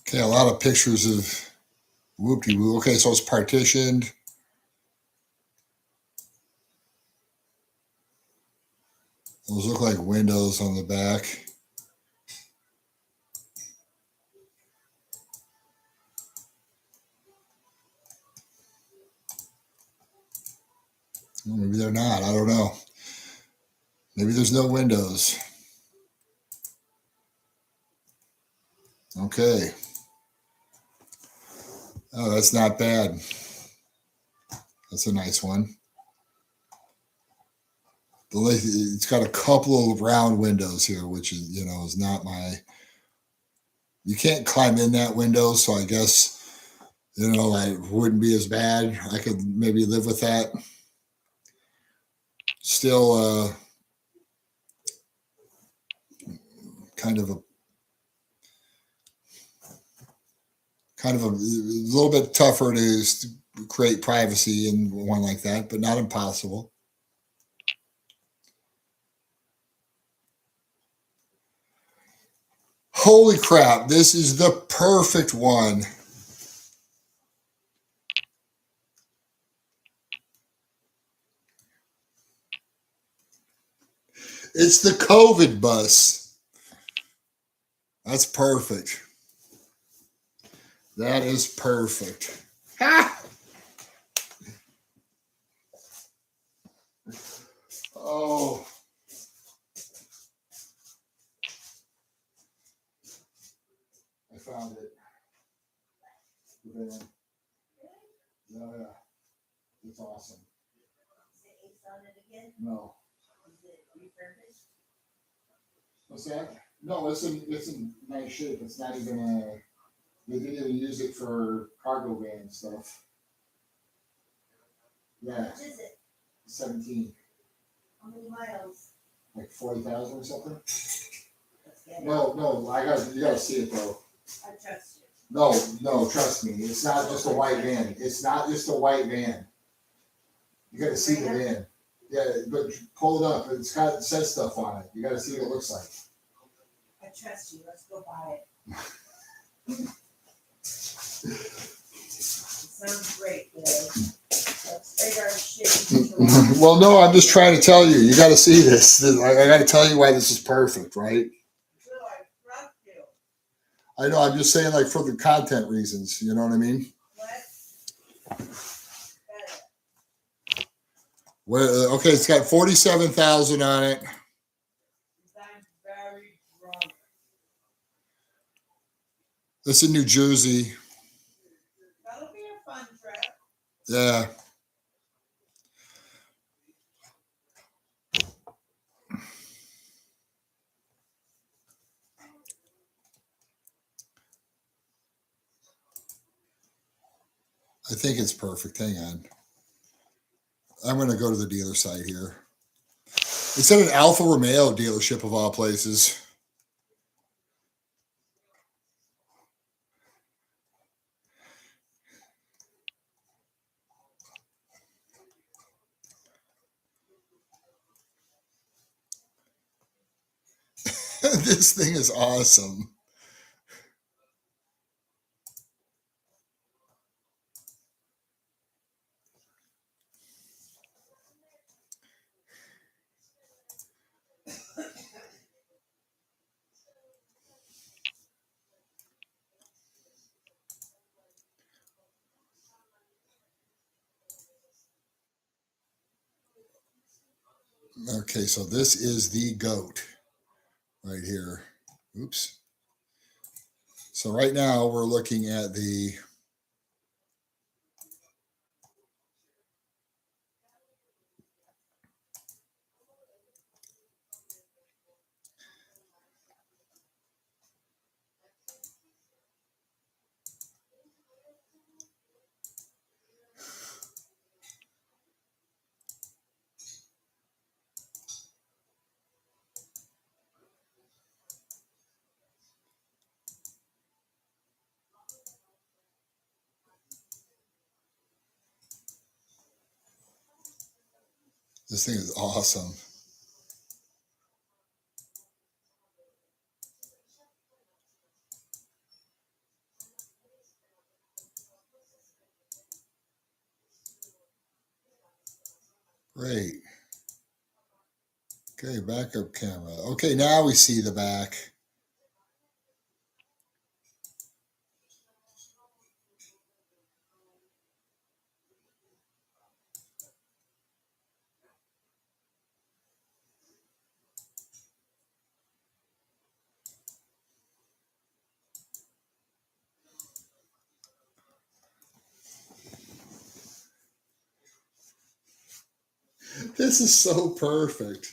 Okay, a lot of pictures of whoop-de-woo. Okay, so it's partitioned. Those look like windows on the back. Well, maybe they're not. I don't know. Maybe there's no windows. Okay. Oh, that's not bad. That's a nice one. It's got a couple of round windows here, which is, you know, is not my. You can't climb in that window, so I guess, you know, it wouldn't be as bad. I could maybe live with that. Still, kind of a little bit tougher to create privacy in one like that, but not impossible. Holy crap, this is the perfect one. It's the COVID bus. That's perfect. That is perfect. Ha! Oh. I found it. Oh, yeah. It's awesome. No. What's that? No, it's in nice shape. It's not even they didn't even use it for cargo van stuff. Yeah. 17. How many miles? Like 40,000 or something? No, you gotta see it though. I trust you. No, trust me. It's not just a white van. It's not just a white van. You gotta see the van. Yeah, but pull it up. It says stuff on it. You gotta see what it looks like. I trust you. Let's go buy it. It sounds great, Billy. Let's trade our shit. Well, no, I'm just trying to tell you. You gotta see this. I gotta tell you why this is perfect, right? Bill, I trust you. I know. I'm just saying, like, for the content reasons. You know what I mean? Let's bet it. Well, okay, it's got 47,000 on it. I'm very drunk. It's in New Jersey. That'll be a fun trip. Yeah. I think it's perfect. Hang on. I'm going to go to the dealer site here. It's at an Alfa Romeo dealership of all places. This thing is awesome. Okay, so this is the GOAT right here. Oops. So right now we're looking at the this thing is awesome. Great. Okay, backup camera. Okay, now we see the back. This is so perfect.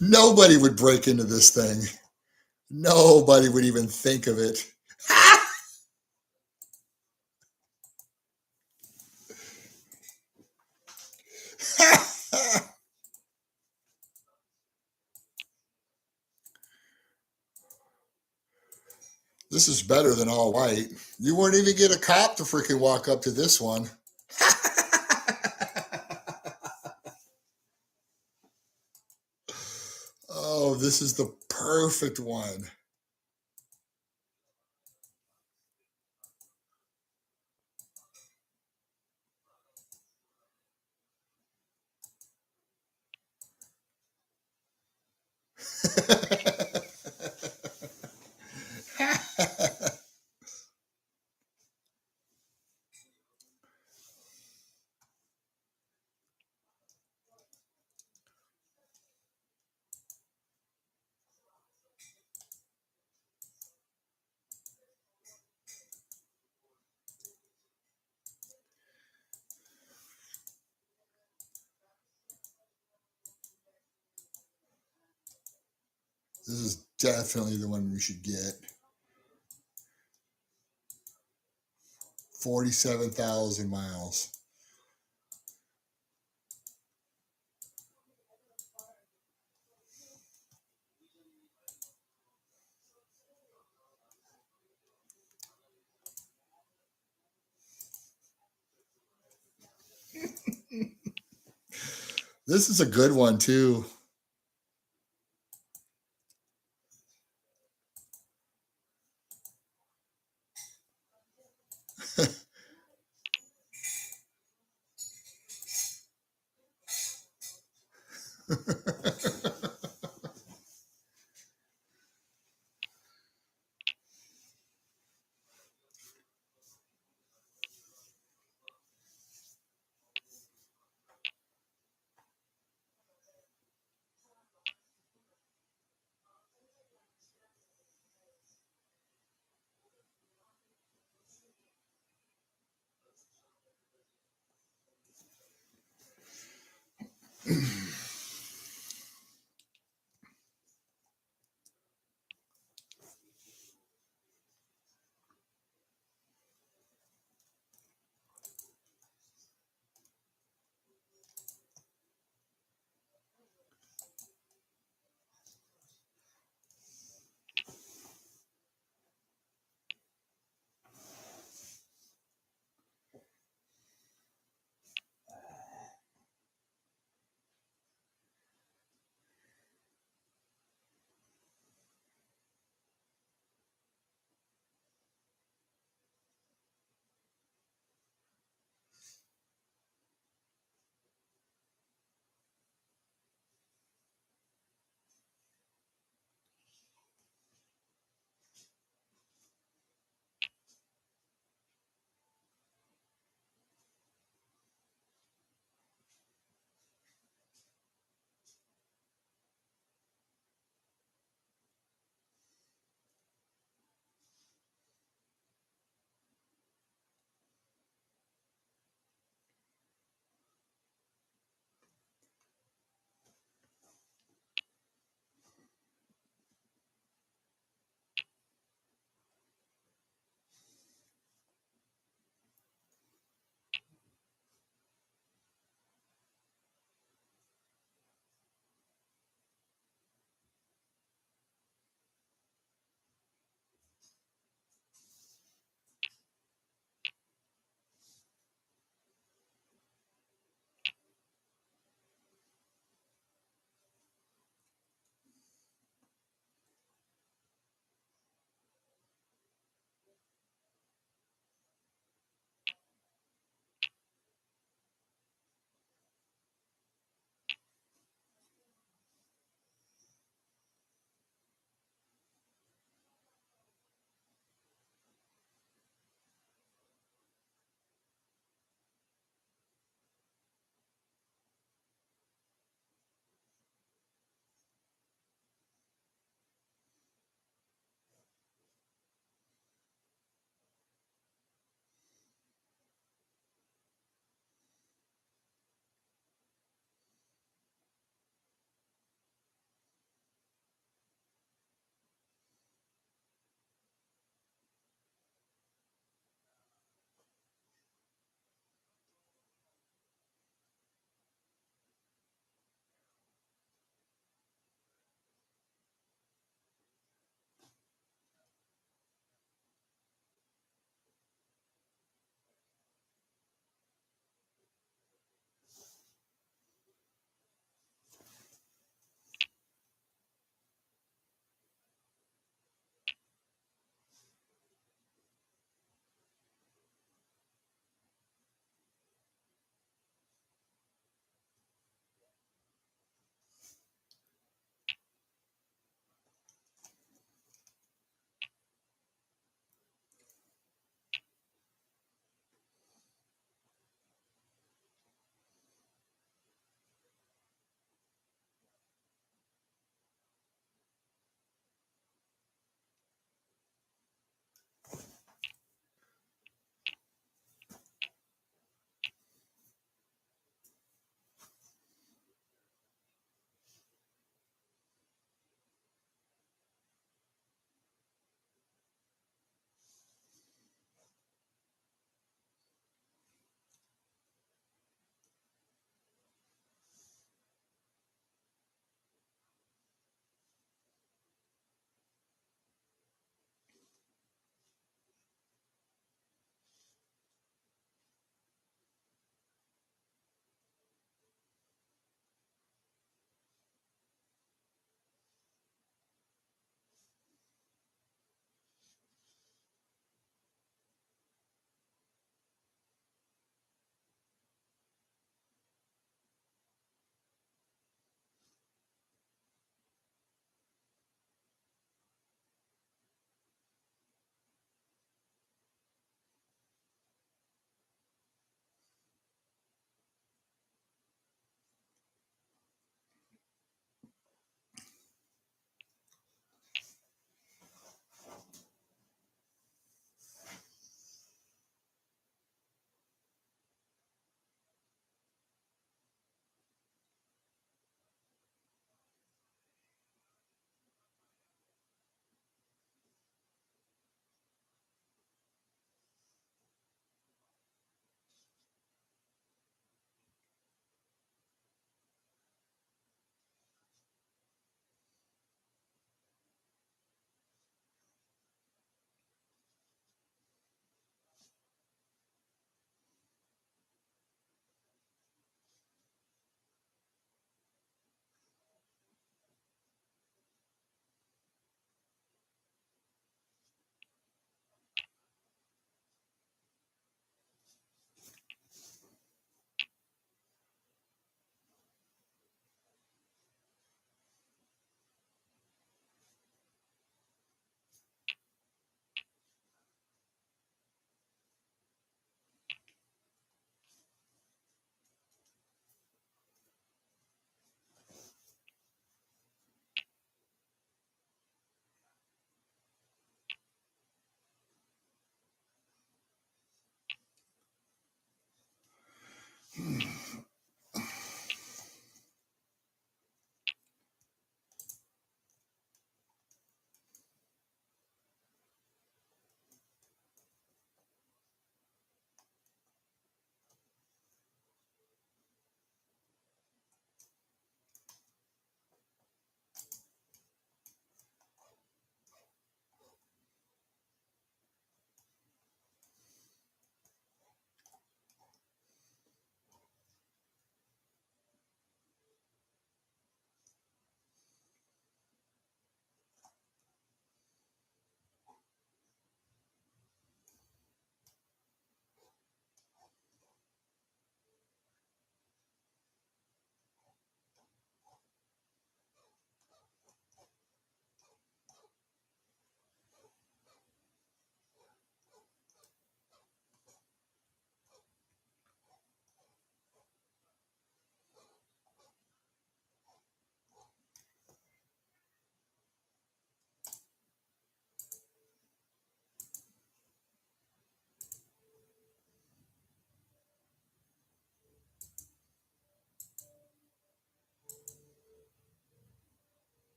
Nobody would break into this thing. Nobody would even think of it. This is better than all white. You wouldn't even get a cop to freaking walk up to this one. Oh, this is the perfect one. This is definitely the one we should get. 47,000 miles. This is a good one too.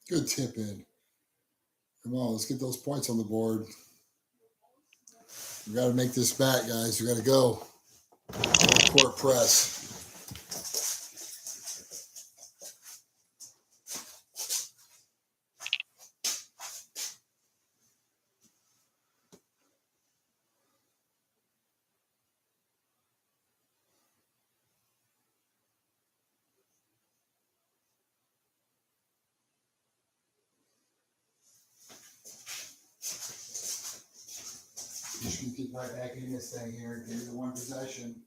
Good tip in. Come on, let's get those points on the board. We got to make this back, guys. We got to go. Court press. Just gonna keep right back in this thing here. Give you the one possession.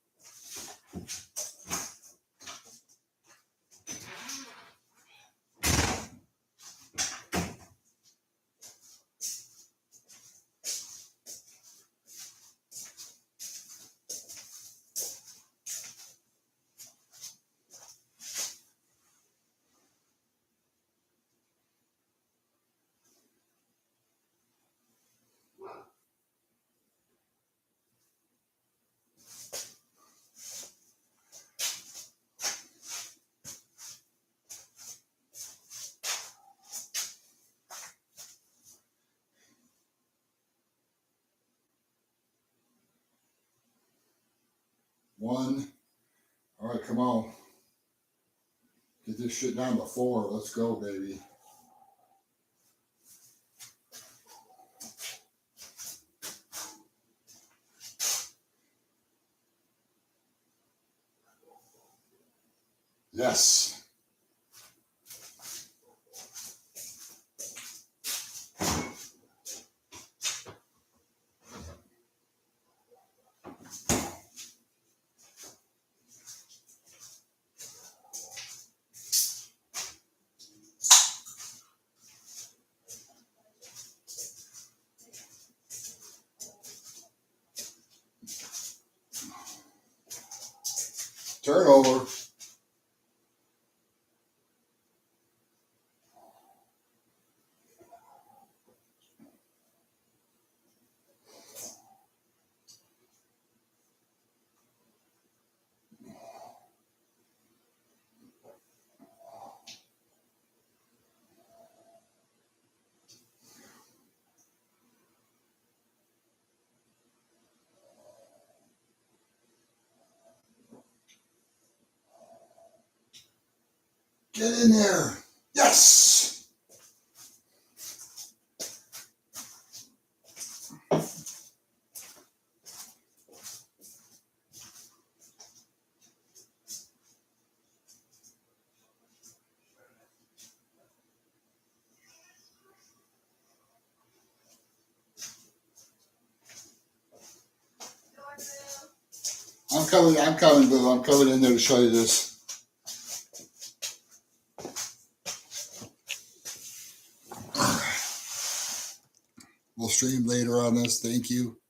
One. All right, come on. Get this shit down to 4. Let's go, baby. Yes. Turnover. Get in there. Yes. I'm coming, Boo. I'm coming in there to show you this. We'll stream later on this. Thank you.